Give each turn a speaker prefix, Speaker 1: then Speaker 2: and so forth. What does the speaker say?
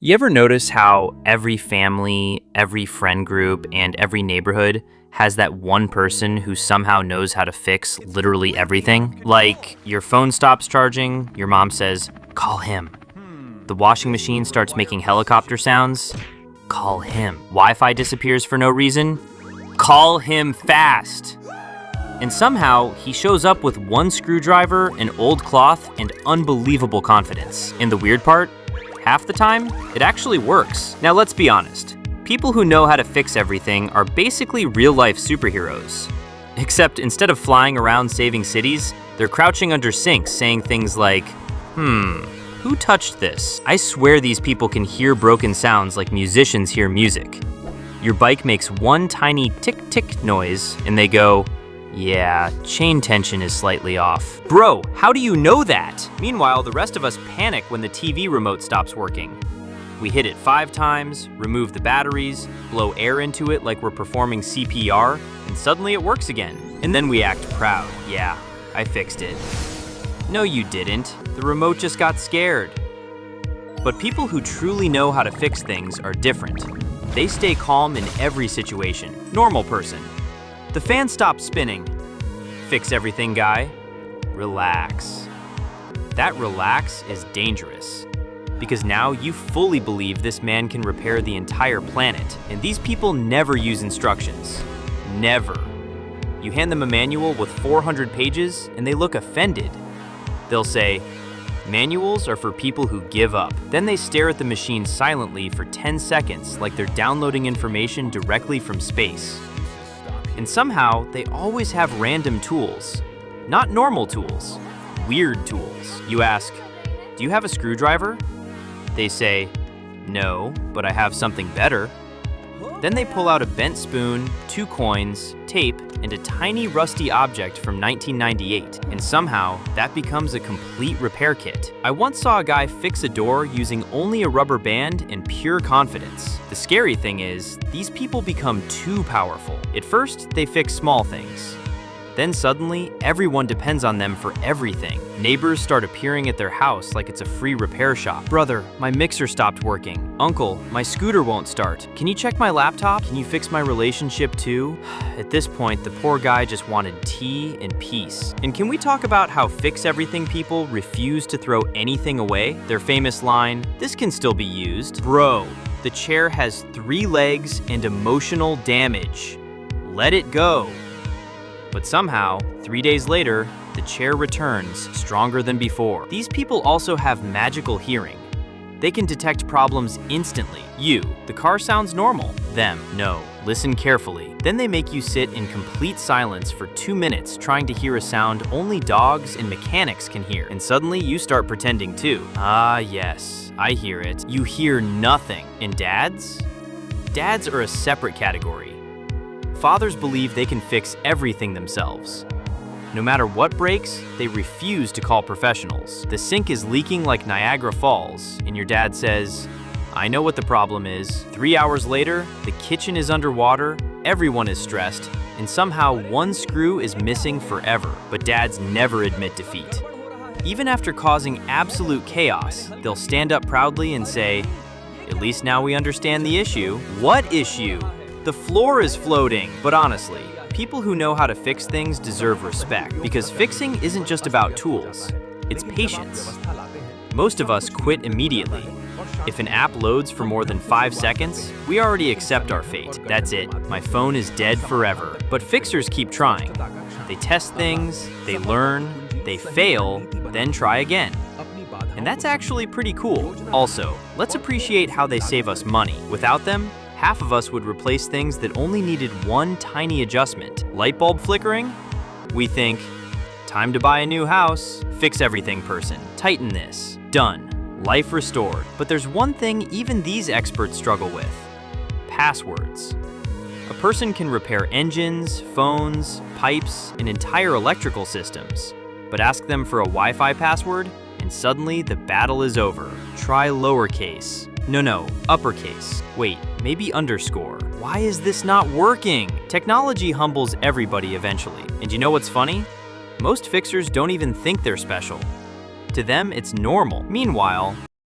Speaker 1: You ever notice how every family, every friend group, and every neighborhood has that one person who somehow knows how to fix literally everything? Like, your phone stops charging, your mom says, "Call him." The washing machine starts making helicopter sounds, call him. Wi-Fi disappears for no reason, call him fast. And somehow, he shows up with one screwdriver, an old cloth, and unbelievable confidence. And the weird part? Half the time, it actually works. Now let's be honest. People who know how to fix everything are basically real-life superheroes. Except instead of flying around saving cities, they're crouching under sinks saying things like, who touched this? I swear these people can hear broken sounds like musicians hear music. Your bike makes one tiny tick-tick noise, and they go, yeah, chain tension is slightly off. Bro, how do you know that? Meanwhile, the rest of us panic when the TV remote stops working. We hit it 5 times, remove the batteries, blow air into it like we're performing CPR, and suddenly it works again. And then we act proud. Yeah, I fixed it. No, you didn't. The remote just got scared. But people who truly know how to fix things are different. They stay calm in every situation. Normal person. The fan stopped spinning. Fix everything, guy. Relax. That relax is dangerous. Because now you fully believe this man can repair the entire planet. And these people never use instructions. Never. You hand them a manual with 400 pages and they look offended. They'll say, manuals are for people who give up. Then they stare at the machine silently for 10 seconds like they're downloading information directly from space. And somehow, they always have random tools. Not normal tools, weird tools. You ask, do you have a screwdriver? They say, no, but I have something better. Then they pull out a bent spoon, 2 coins, tape, and a tiny rusty object from 1998. And somehow, that becomes a complete repair kit. I once saw a guy fix a door using only a rubber band and pure confidence. The scary thing is, these people become too powerful. At first, they fix small things. Then suddenly, everyone depends on them for everything. Neighbors start appearing at their house like it's a free repair shop. Brother, my mixer stopped working. Uncle, my scooter won't start. Can you check my laptop? Can you fix my relationship too? At this point, the poor guy just wanted tea and peace. And can we talk about how fix-everything people refuse to throw anything away? Their famous line, this can still be used. Bro, the chair has 3 legs and emotional damage. Let it go. But somehow, 3 days later, the chair returns stronger than before. These people also have magical hearing. They can detect problems instantly. You, the car sounds normal. Them, no, listen carefully. Then they make you sit in complete silence for 2 minutes trying to hear a sound only dogs and mechanics can hear. And suddenly you start pretending too. Ah, yes, I hear it. You hear nothing. And dads? Dads are a separate category. Fathers believe they can fix everything themselves. No matter what breaks, they refuse to call professionals. The sink is leaking like Niagara Falls, and your dad says, I know what the problem is. 3 hours later, the kitchen is underwater, everyone is stressed, and somehow one screw is missing forever. But dads never admit defeat. Even after causing absolute chaos, they'll stand up proudly and say, at least now we understand the issue. What issue? The floor is floating. But honestly, people who know how to fix things deserve respect because fixing isn't just about tools, it's patience. Most of us quit immediately. If an app loads for more than 5 seconds, we already accept our fate. That's it, my phone is dead forever. But fixers keep trying. They test things, they learn, they fail, then try again. And that's actually pretty cool. Also, let's appreciate how they save us money. Without them, half of us would replace things that only needed one tiny adjustment. Light bulb flickering? We think, time to buy a new house. Fix everything person. Tighten this. Done. Life restored. But there's one thing even these experts struggle with. Passwords. A person can repair engines, phones, pipes, and entire electrical systems. But ask them for a Wi-Fi password, and suddenly the battle is over. Try lowercase. No, uppercase. Wait, maybe underscore. Why is this not working? Technology humbles everybody eventually. And you know what's funny? Most fixers don't even think they're special. To them, it's normal. Meanwhile,